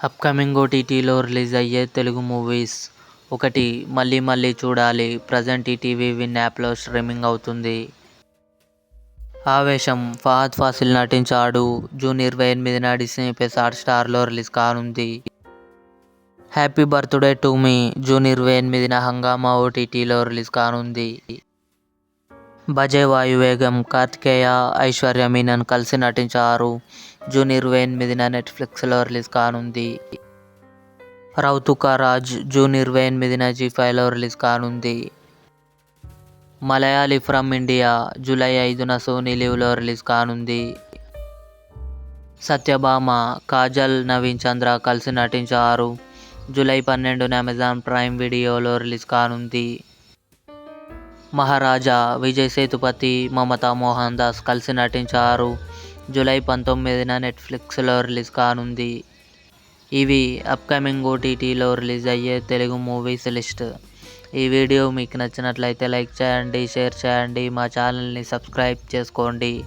Upcoming ఓటీటీలో release అయ్యే Telugu movies. 1. మళ్ళీ మళ్ళీ చూడాలి. ప్రజెంట్ ఈటీవీ విన్ యాప్లో స్ట్రీమింగ్ అవుతుంది. ఆవేశం. ఫహద్ ఫాసిల్ నటించాడు. జూన్ 28న డిస్నీ+ హాట్‌స్టార్లో రిలీజ్ కానుంది. Happy birthday to me. June 28న హంగామా ఓటీటీలో రిలీజ్ కానుంది. భజే వాయువేగం. కార్తికేయ, ఐశ్వర్య మీనన్ కలిసి నటించారు. జూన్ 28న నెట్ఫ్లిక్స్లో రిలీజ్ కానుంది. రౌతు కా రాజ్. జూన్ 28న జీ5లో రిలీజ్ కానుంది. Malayali from India. జూలై 5న సోనీ లివ్లో రిలీజ్ కానుంది. సత్యభామ. కాజల్, నవీన్ చంద్ర కలిసి నటించారు. జూలై 12న అమెజాన్ ప్రైమ్ వీడియోలో రిలీజ్ కానుంది. మహారాజా. విజయ్ సేతుపతి, మమతా మోహన్ దాస్ కలిసి నటించారు. జూలై 19న నెట్ఫ్లిక్స్లో రిలీజ్ కానుంది. ఇవి అప్కమింగ్ ఓటీటీలో రిలీజ్ అయ్యే తెలుగు మూవీస్ లిస్ట్. ఈ వీడియో మీకు నచ్చినట్లయితే లైక్ చేయండి, షేర్ చేయండి, మా ఛానల్ని సబ్స్క్రైబ్ చేసుకోండి.